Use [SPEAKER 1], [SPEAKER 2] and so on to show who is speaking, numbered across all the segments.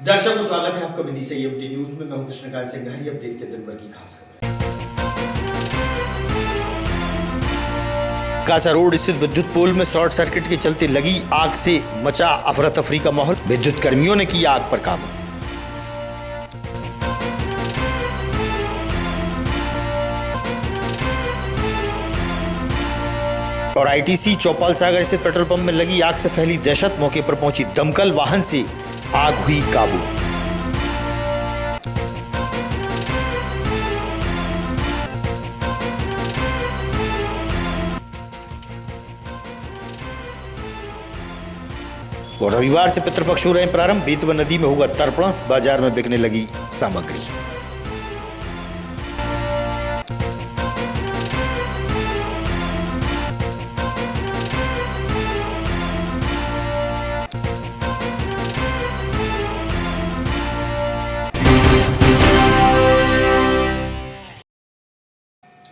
[SPEAKER 1] दर्शकों स्वागत है आपका विधि से एमटी न्यूज में। मैं हूं कृष्णकांत सिंघारी। अब देखते हैं दिन भर की खास खबरें। कासा रोड स्थित विद्युत पोल में शॉर्ट सर्किट के चलते लगी आग से मचा अफरा तफरी का माहौल। विद्युत कर्मियों ने किया आग पर काबू। और आईटीसी चौपाल सागर स्थित पेट्रोल पंप में लगी आग से फैली दहशत। मौके पर पहुंची दमकल वाहन से आग हुई काबू। और रविवार से पितृपक्ष हो रहे प्रारंभ। बेतवा नदी में होगा तर्पण। बाजार में बिकने लगी सामग्री।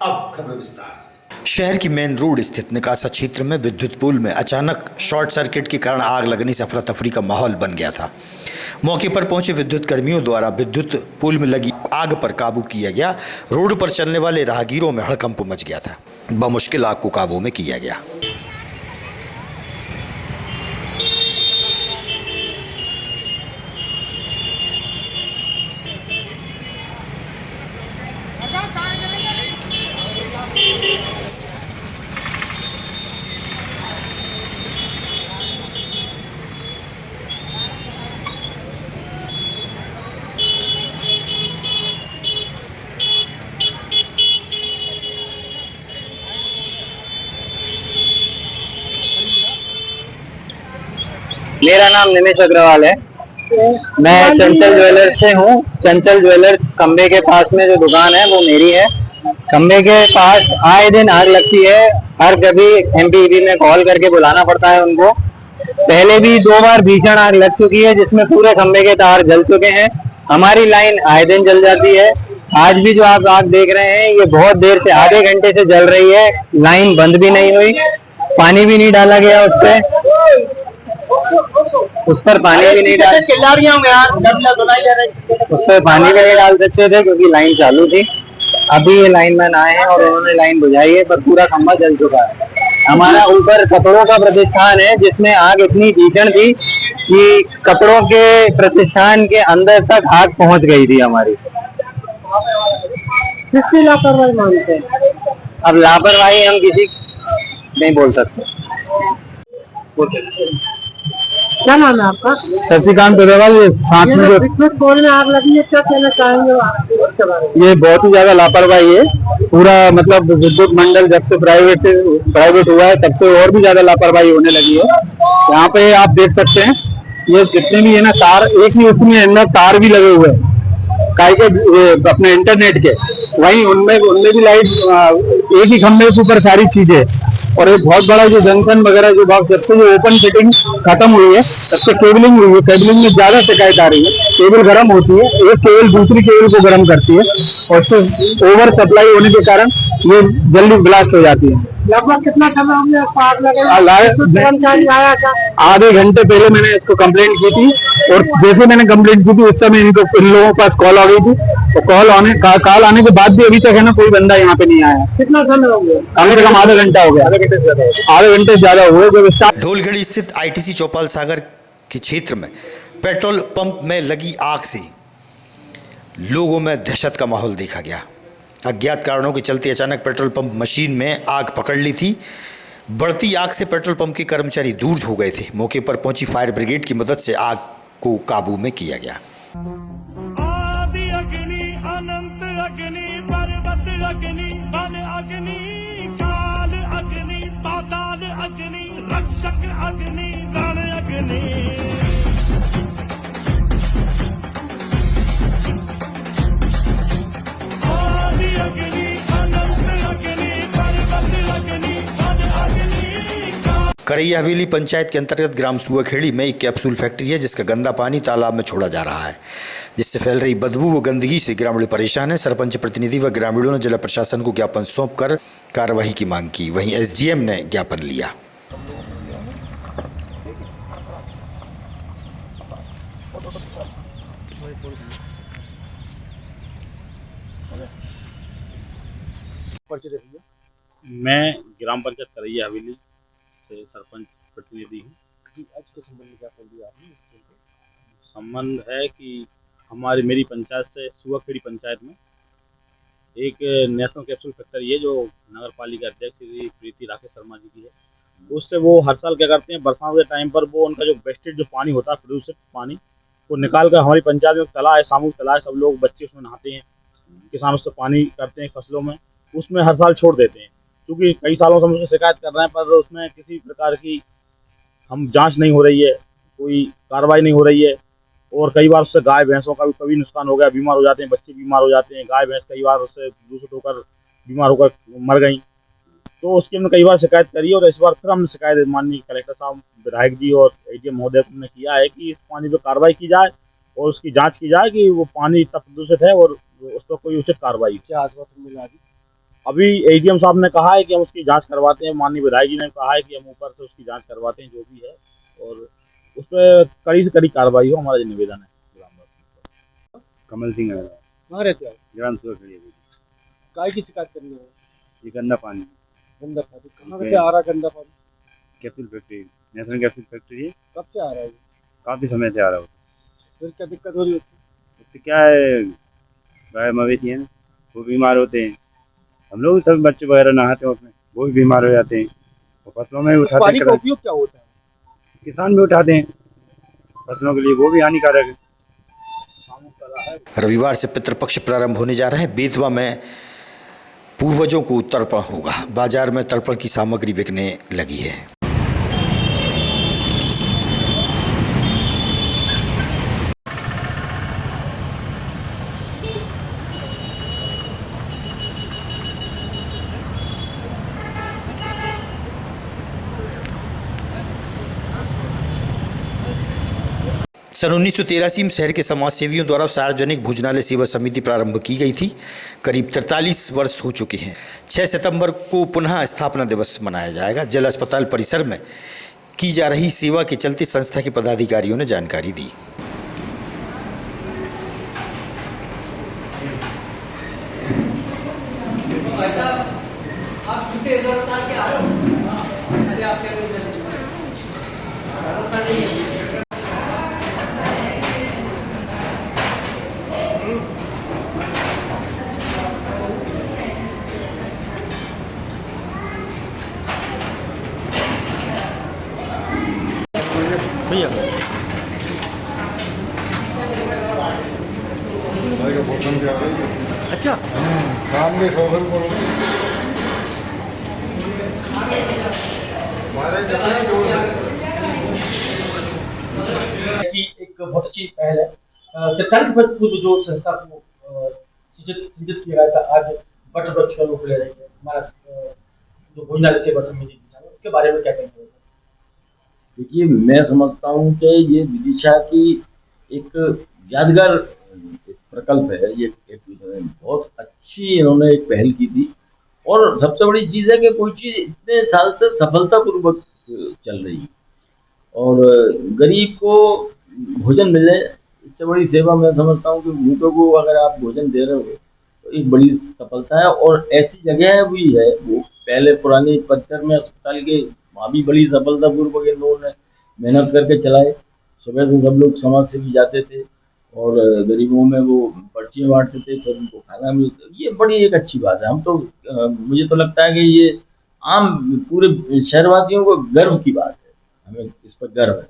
[SPEAKER 1] अब खबर विस्तार से। शहर की मेन रोड स्थित निकासा क्षेत्र में विद्युत पोल में अचानक शॉर्ट सर्किट के कारण आग लगने से अफरा तफरी का माहौल बन गया था। मौके पर पहुंचे विद्युत कर्मियों द्वारा विद्युत पोल में लगी आग पर काबू किया गया। रोड पर चलने वाले राहगीरों में हड़कंप मच गया था। बमुश्किल आग को काबू में किया गया।
[SPEAKER 2] मेरा नाम निमेश अग्रवाल है। मैं चंचल ज्वेलर्स से हूँ। चंचल ज्वेलर्स खंबे के पास में जो दुकान है वो मेरी है। खंबे के पास आए दिन आग लगती है। हर कभी एमपीईबी में कॉल करके बुलाना पड़ता है उनको। पहले भी 2 बार भीषण आग लग चुकी है जिसमें पूरे खंबे के तार जल चुके हैं। हमारी लाइन आए दिन जल जाती है। आज भी जो आप आग देख रहे हैं ये बहुत देर से, आधे घंटे से जल रही है। लाइन बंद भी नहीं हुई, पानी भी नहीं डाला गया उस पर पानी भी नहीं डाल उस पर पानी भी नहीं डाल सकते थे क्योंकि लाइन चालू थी। अभी ये लाइनमैन आए हैं और उन्होंने लाइन बुझाई है, पर पूरा खंभा जल चुका है। हमारा ऊपर कपड़ों का प्रतिष्ठान है जिसमें आग इतनी भीषण थी कि कपड़ों के प्रतिष्ठान के अंदर तक आग पहुंच गई थी हमारी। किसकी लापरवाही मानते हैं? अब लापरवाही हम किसी नहीं बोल सकते। क्या नाम है आपका? शशिकांत अग्रवाल। ये साथ में विद्युत पोल में आग लगी है, क्या कहना चाहेंगे? ये बहुत ही ज्यादा लापरवाही है। पूरा मतलब विद्युत मंडल जब से प्राइवेट हुआ है तब से और भी ज्यादा लापरवाही होने लगी है। यहाँ पे आप देख सकते हैं ये जितने भी है ना तार, एक ही उसमें अंदर तार भी लगे हुए हैं काय के अपने इंटरनेट के, वहीं उनमें भी लाइट एक ही खंभे के ऊपर सारी चीजें। और ये बहुत बड़ा जो जंक्शन वगैरह जो भाग, जब से जो ओपन फिटिंग खत्म हुई है तब से केबलिंग हुई है। केबलिंग में ज्यादा शिकायत आ रही है। केबल गर्म होती है, एक केबल दूसरी केबल को गर्म करती है और उससे ओवर सप्लाई होने के कारण ये जल्दी ब्लास्ट हो जाती है। लगभग कितना समय हमने आग कर्मचारी आया था? आधे घंटे पहले मैंने इसको कंप्लेंट की थी और जैसे मैंने कंप्लेंट की थी उस समय इन लोगों के पास कॉल आ गई थी। तो कॉल आने के बाद भी अभी तक है ना कोई बंदा यहाँ पे नहीं आया। कितना समय हो गया? कम से कम आधा घंटा हो गया। आधे घंटे ज्यादा हुए। जब
[SPEAKER 1] ढोलगढ़ी स्थित आईटीसी चौपाल सागर के क्षेत्र में पेट्रोल पंप में लगी आग से लोगों में दहशत का माहौल देखा गया। अज्ञात कारणों के चलते अचानक पेट्रोल पंप मशीन में आग पकड़ ली थी। बढ़ती आग से पेट्रोल पंप के कर्मचारी दूर हो गए थे। मौके पर पहुंची फायर ब्रिगेड की मदद से आग को काबू में किया गया।
[SPEAKER 3] अनंत अग्नि, पर्वत अग्नि, वन अग्नि, काल अग्नि, पाताल अग्नि, रक्षक अग्नि, रण अग्नि। आदि अग्नि, अनंत अग्नि, पर्वत अग्नि, वन अग्नि।
[SPEAKER 1] करैया हवेली पंचायत के अंतर्गत ग्राम सुआखेड़ी में एक कैप्सूल फैक्ट्री है जिसका गंदा पानी तालाब में छोड़ा जा रहा है, जिससे फैल रही बदबू व गंदगी से ग्रामीण परेशान है। सरपंच प्रतिनिधि व ग्रामीणों ने जिला प्रशासन को ज्ञापन सौंपकर कार्रवाई की मांग की। वहीं एसडीएम ने ज्ञापन लिया।
[SPEAKER 4] मैं ग्राम पंचायत करैया हवेली से सरपंच प्रतिनिधि हूँ। संबंध है कि मेरी पंचायत से सुअखेड़ी पंचायत में एक नेशनल कैप्सूल फैक्ट्री है जो नगर पालिका अध्यक्ष श्री प्रीति राकेश शर्मा जी की है। उससे वो हर साल क्या करते हैं, बरसात के टाइम पर वो उनका जो वेस्टेज जो पानी होता है, प्रदूषित पानी, वो निकाल कर हमारी पंचायत में तला है, सामूहिक तला है, सब लोग बच्चे उसमें नहाते हैं, किसान उससे पानी करते हैं फसलों में, उसमें हर साल छोड़ देते हैं। क्योंकि कई सालों से हम उससे शिकायत कर रहे हैं, पर उसमें किसी प्रकार की जांच नहीं हो रही है, कोई कार्रवाई नहीं हो रही है। और कई बार उससे गाय भैंसों का भी कभी नुकसान हो गया, बीमार हो जाते हैं, बच्चे बीमार हो जाते हैं, गाय भैंस कई बार उससे दूषित होकर बीमार होकर मर गई। तो उसकी हमने कई बार शिकायत करी और इस बार फिर हमने शिकायत माननीय कलेक्टर साहब, विधायक जी और एडीएम महोदय ने किया है कि इस पानी पर कार्रवाई की जाए और उसकी जांच की जाए कि वो पानी इतना प्रदूषित है और उस पर कोई उचित कार्रवाई। क्या आश्वासन मिला अभी एडीएम साहब ने कहा है कि हम उसकी जांच करवाते हैं, माननीय विधायक जी ने कहा है कि हम ऊपर से उसकी जांच करवाते हैं जो भी है, और उस पर कड़ी से कड़ी कार्रवाई हो, हमारा ये निवेदन है।
[SPEAKER 5] कमल सिंह है,
[SPEAKER 2] कहाँ रहते हैं?
[SPEAKER 5] ग्राम सुअखेड़ी।
[SPEAKER 2] काय की शिकायत करनी है?
[SPEAKER 5] ये गंदा पानी,
[SPEAKER 2] कहाँ से आ रहा है गंदा पानी?
[SPEAKER 5] Capsule factory, national capsule factory है।
[SPEAKER 2] कब से आ रहा है?
[SPEAKER 5] काफ़ी समय से आ रहा है।
[SPEAKER 2] फिर क्या दिक्कत हो रही है?
[SPEAKER 5] उससे क्या है, गाय मवेशी है ना, वो बीमार होते हैं, हम लोग सब बच्चे वगैरह नहाते हैं उसमें, वो भी बीमार हो जाते हैं, और फसलों में उठाते हैं।
[SPEAKER 2] पानी का उपयोग क्या होता है?
[SPEAKER 5] किसान भी उठाते हैं फसलों के लिए, वो भी हानिकारक है।
[SPEAKER 1] रविवार से पितृपक्ष प्रारंभ होने जा रहे हैं। बेतवा में पूर्वजों को तर्पण होगा। बाजार में तर्पण की सामग्री बिकने लगी है। सन 1983 में शहर के समाज सेवियों द्वारा सार्वजनिक भोजनालय सेवा समिति प्रारंभ की गई थी। करीब 43 वर्ष हो चुके हैं। 6 सितंबर को पुनः स्थापना दिवस मनाया जाएगा। जिला अस्पताल परिसर में की जा रही सेवा के चलते संस्था के पदाधिकारियों ने जानकारी दी। भैया अच्छा
[SPEAKER 6] सामने शोभन करो
[SPEAKER 7] कि एक बहुत अच्छी पहल है। 43 वर्ष पूर्व जो संस्था को सृजित किया गया था, आज बट वृक्ष का रूप ले रही है। हमारा जो भोजनालय सेवा समिति है, उसके बारे में क्या कहेंगे?
[SPEAKER 8] देखिए, मैं समझता हूँ कि ये विदिशा की एक यादगार प्रकल्प है। ये एक बहुत अच्छी इन्होंने एक पहल की थी, और सबसे बड़ी चीज़ है कि कोई चीज़ इतने साल से सफलतापूर्वक चल रही है, और गरीब को भोजन मिले, इससे बड़ी सेवा मैं समझता हूँ कि भूखे को अगर आप भोजन दे रहे हो तो एक बड़ी सफलता है। और ऐसी जगह भी है, वो पहले पुरानी परिसर में अस्पताल के, वहाँ भी बड़ी सफलतापूर्वक इन लोगों ने मेहनत करके चलाए। सुबह से सब लोग समाज से भी जाते थे और गरीबों में वो पर्चियाँ बांटते थे, फिर उनको खाना मिलता। ये बड़ी एक अच्छी बात है। हम तो मुझे तो लगता है कि ये आम पूरे शहरवासियों को गर्व की बात है, हमें इस पर गर्व है।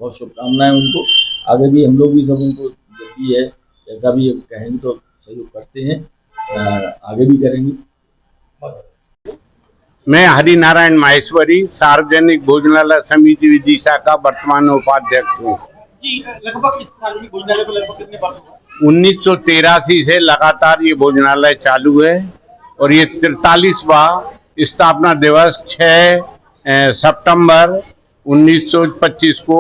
[SPEAKER 8] बहुत शुभकामनाएं उनको, आगे भी हम लोग भी सब उनको जब भी है जैसा भी कहेंगे तो सहयोग करते हैं, आगे भी करेंगे।
[SPEAKER 9] मैं हरिनारायण माहेश्वरी, सार्वजनिक भोजनालय समिति विदिशा का वर्तमान उपाध्यक्ष हूँ।
[SPEAKER 7] लगभग इस सार्वजनिक भोजनालय को लगभग कितने वर्ष हुए?
[SPEAKER 9] 1983 से लगातार ये भोजनालय चालू है, और ये 43वां स्थापना दिवस 6 सितंबर 1925 को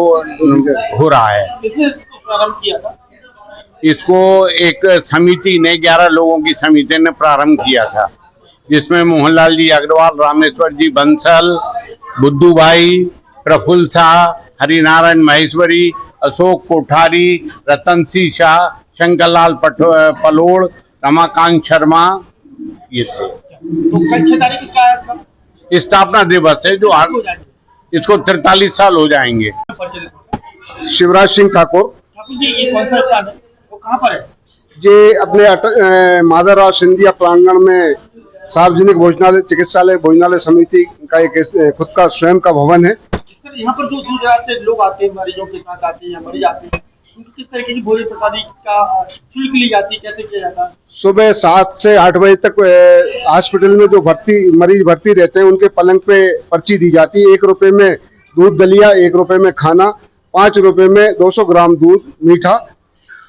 [SPEAKER 9] हो रहा है।
[SPEAKER 7] किसने इसको प्रारंभ किया था?
[SPEAKER 9] इसको एक समिति ने, 11 लोगों की समिति ने प्रारंभ किया था, जिसमें मोहनलाल जी अग्रवाल, रामेश्वर जी बंसल, बुद्धू भाई, प्रफुल्ल शाह, हरिनारायण माहेश्वरी अशोक कोठारी, रतन सिंह शाह, शंकरलाल पलोड़, रमाकांत शर्मा, ये थे।
[SPEAKER 7] तो कल 6 तारीख को क्या है आपका?
[SPEAKER 9] स्थापना दिवस है जो इसको 43 साल हो जाएंगे।
[SPEAKER 2] शिवराज सिंह ठाकुर।
[SPEAKER 7] ठाकुर जी, ये कौन सा स्थान है, वो कहाँ पर है?
[SPEAKER 2] ये अपने माधवराव सिंधिया प्रांगण में सार्वजनिक भोजनालय चिकित्सालय भोजनालय समिति का एक खुद का स्वयं का भवन है।
[SPEAKER 7] यहाँ पर जो दूर दराज से लोग आते हैं, मरीजों के साथ आते हैं या मरीज आते हैं, उनको किस तरीके की भोजन प्रसादी का शुल्क ली जाती है, कैसे किया जाता है?
[SPEAKER 2] सुबह 7 से 8 बजे तक हॉस्पिटल में जो मरीज भर्ती रहते हैं उनके पलंग पे पर्ची दी जाती है। 1 रुपए में दूध दलिया, 1 रुपए में खाना, 5 रुपए में 200 ग्राम दूध मीठा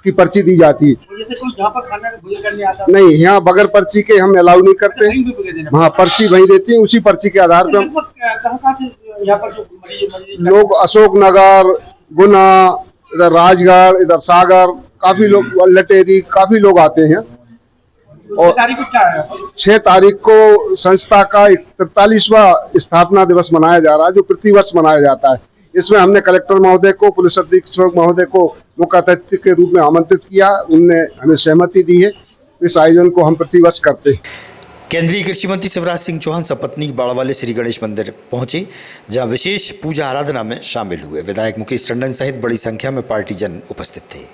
[SPEAKER 2] की पर्ची दी जाती है।
[SPEAKER 7] जैसे कोई जहाँ पर खाना भोजन करने आता है?
[SPEAKER 2] नहीं, यहाँ बगैर पर्ची के हम अलाउ नहीं करते हैं। हाँ, पर्ची वही देती है, उसी पर्ची के आधार पर
[SPEAKER 7] कहाँ से यहाँ पर जो मरीज
[SPEAKER 2] लोग अशोक नगर, गुना, इधर राजगढ़, इधर सागर, काफी लोग लटेरी, काफी लोग आते हैं। और 6 तारीख को संस्था का 43वां स्थापना दिवस मनाया जा रहा है, जो प्रतिवर्ष मनाया जाता है। इसमें हमने कलेक्टर महोदय को, पुलिस अधीक्षक महोदय को मुख्य अतिथि के रूप में आमंत्रित किया, उनने हमें सहमति दी है। इस आयोजन को हम प्रतिवर्ष करते हैं।
[SPEAKER 1] केंद्रीय कृषि मंत्री शिवराज सिंह चौहान सपत्नीक बाड़ावाले श्री गणेश मंदिर पहुंचे, जहां विशेष पूजा आराधना में शामिल हुए। विधायक मुकेश टंडन सहित बड़ी संख्या में पार्टीजन उपस्थित थे।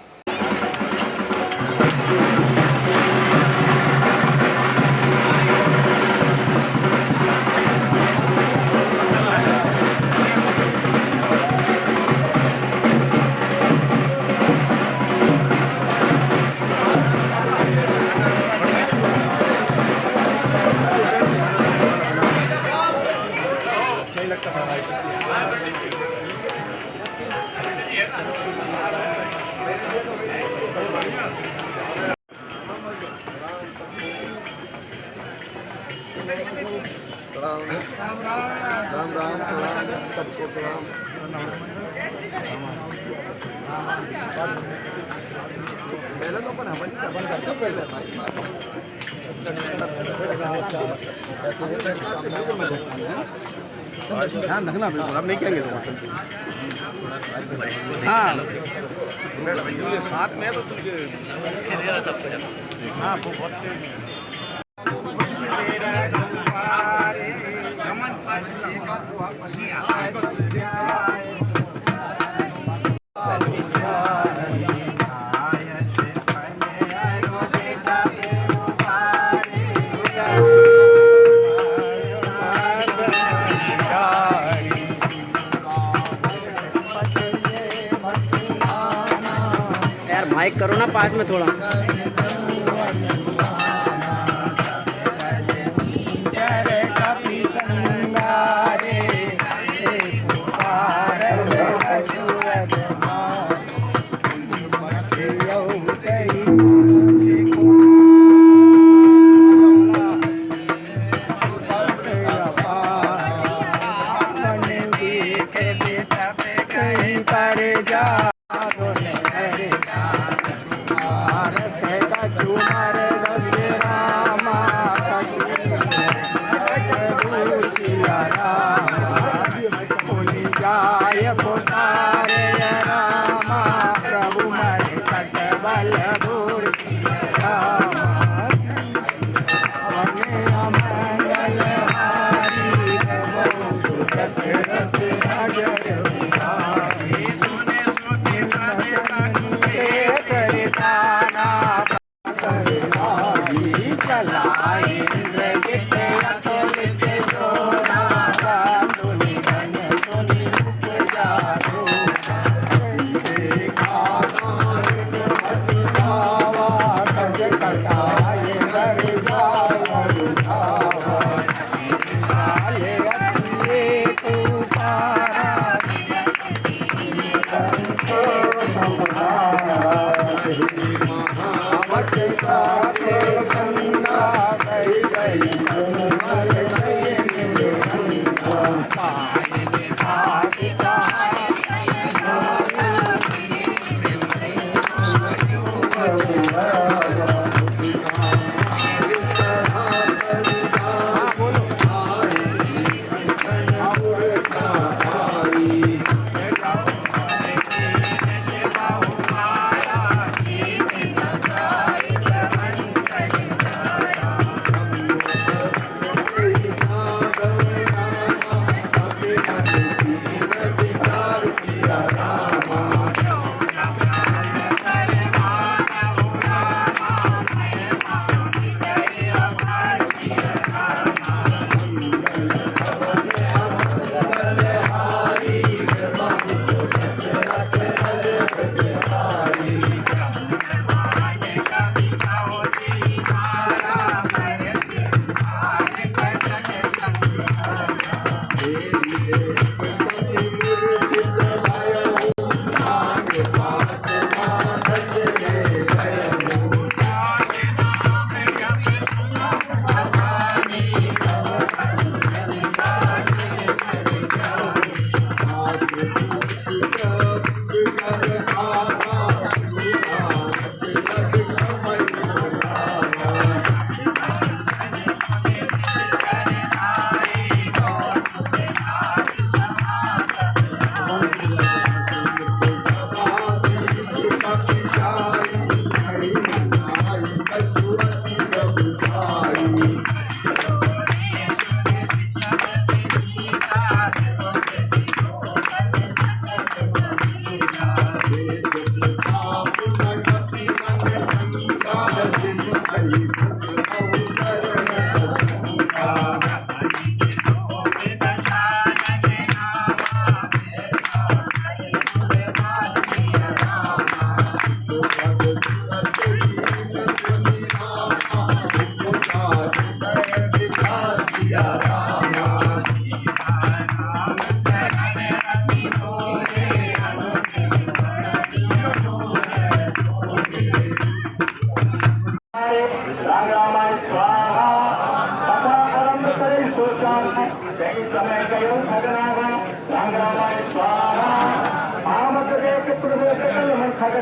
[SPEAKER 2] ध्यान रखना, बिल्कुल हम नहीं कहेंगे। हाँ, साथ में तो हाँ बहुत
[SPEAKER 10] यार माइक करो ना पास में थोड़ा।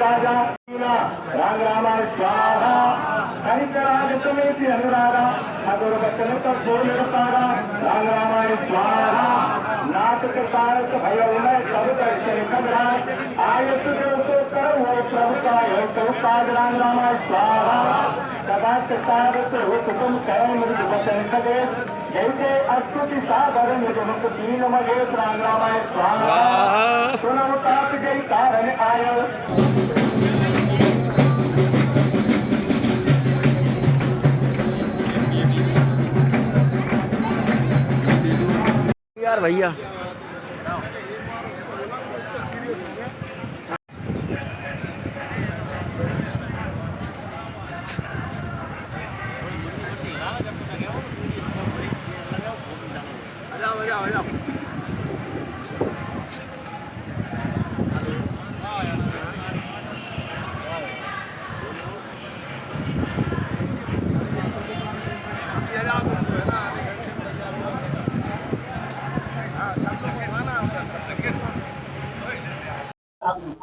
[SPEAKER 2] राजा राम रामाय स्वाहा हरिचराज समेति अनुरागा ठाकुर बचन पर बोल रतारा राम रामाय स्वाहा नाथ के कारक भयो में सब दर्शन कबराय आयत जो तो करो वो प्रभु का यो तो पाद राम रामाय स्वाहा सदा तारत हो तुम कह मृद वचन कदे जैसे अस्तुति सागर मृद मुख दीन मगे राम रामाय स्वाहा सुनो ताप जय कारण आयो
[SPEAKER 10] यार भैया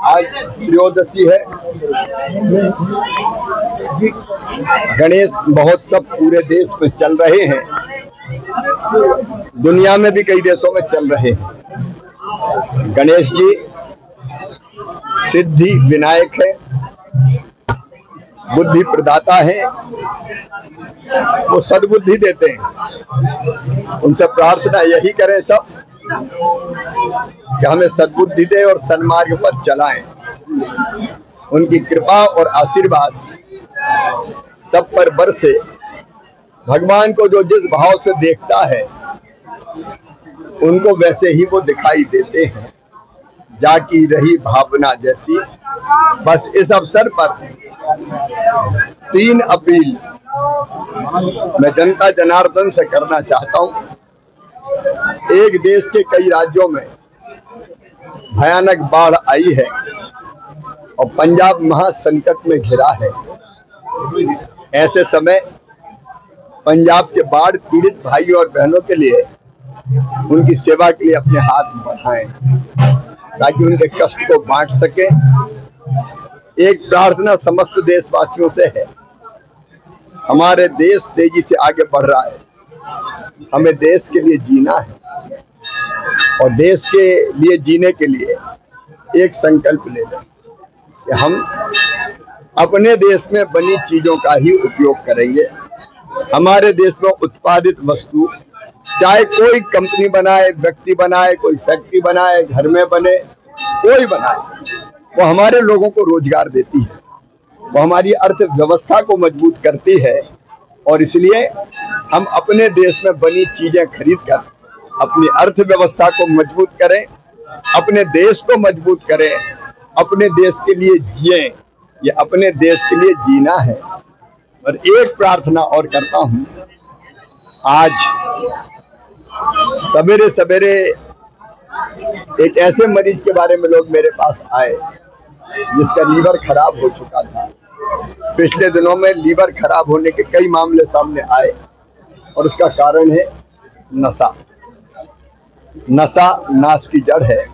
[SPEAKER 2] आज त्रयोदशी है। गणेश महोत्सव पूरे देश में चल रहे हैं, दुनिया में भी कई देशों में चल रहे हैं। गणेश जी सिद्धि विनायक है, बुद्धि प्रदाता है, वो सद्बुद्धि देते हैं। उनसे प्रार्थना यही करें सब कि हमें सद्बुद्धि दे और सन्मार्ग पर चलाएं। उनकी कृपा और आशीर्वाद सब पर बरसे। भगवान को जो जिस भाव से देखता है उनको वैसे ही वो दिखाई देते हैं। जाकी रही भावना जैसी। बस इस अवसर पर 3 अपील मैं जनता जनार्दन से करना चाहता हूं। एक, देश के कई राज्यों में भयानक बाढ़ आई है और पंजाब महासंकट में घिरा है। ऐसे समय पंजाब के बाढ़ पीड़ित भाइयों और बहनों के लिए उनकी सेवा के लिए अपने हाथ बढ़ाएं ताकि उनके कष्ट को बांट सके। एक प्रार्थना समस्त देशवासियों से है। हमारे देश तेजी से आगे बढ़ रहा है, हमें देश के लिए जीना है और देश के लिए जीने के लिए एक संकल्प ले लें कि हम अपने देश में बनी चीजों का ही उपयोग करेंगे। हमारे देश में उत्पादित वस्तु, चाहे कोई कंपनी बनाए, व्यक्ति बनाए, कोई फैक्ट्री बनाए, घर में बने, कोई बनाए, वो हमारे लोगों को रोजगार देती है, वो हमारी अर्थव्यवस्था को मजबूत करती है। और इसलिए हम अपने देश में बनी चीजें खरीदकर अपनी अर्थव्यवस्था को मजबूत करें, अपने देश को मजबूत करें, अपने देश के लिए जिएं। ये अपने देश के लिए जीना है। और एक प्रार्थना और करता हूं। आज सवेरे सवेरे एक ऐसे मरीज के बारे में लोग मेरे पास आए जिसका लीवर खराब हो चुका था। पिछले दिनों में लीवर खराब होने के कई मामले सामने आए और उसका कारण है नशा। नशा नाश की जड़ है।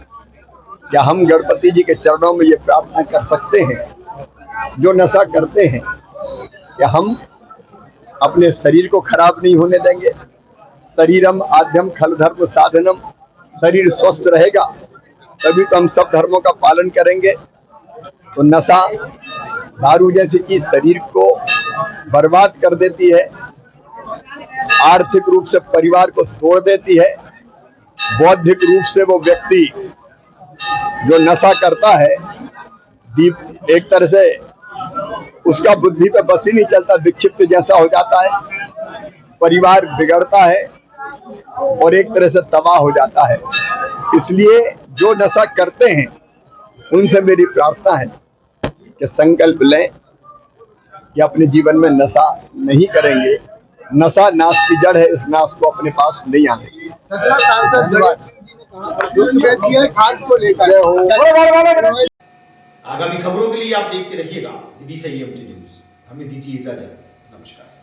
[SPEAKER 2] क्या हम गणपति जी के चरणों में ये प्रार्थना कर सकते हैं, जो नशा करते हैं, क्या हम अपने शरीर को खराब नहीं होने देंगे? शरीरम आद्यम खल धर्म साधनम। शरीर स्वस्थ रहेगा तभी तो हम सब धर्मों का पालन करेंगे। तो नशा, दारू जैसी चीज शरीर को बर्बाद कर देती है, आर्थिक रूप से परिवार को तोड़ देती है, बौद्धिक रूप से वो व्यक्ति जो नशा करता है एक तरह से उसका बुद्धि पे बस ही नहीं चलता, विक्षिप्त जैसा हो जाता है, परिवार बिगड़ता है और एक तरह से तबाह हो जाता है। इसलिए जो नशा करते हैं उनसे मेरी प्रार्थना है कि संकल्प लें कि अपने जीवन में नशा नहीं करेंगे। नशा नाश की जड़ है, इस नाश को अपने पास नहीं आने।
[SPEAKER 1] आगामी खबरों के लिए आप देखते रहिएगा विधि संयम न्यूज। हमें दीजिए इजाजत। नमस्कार।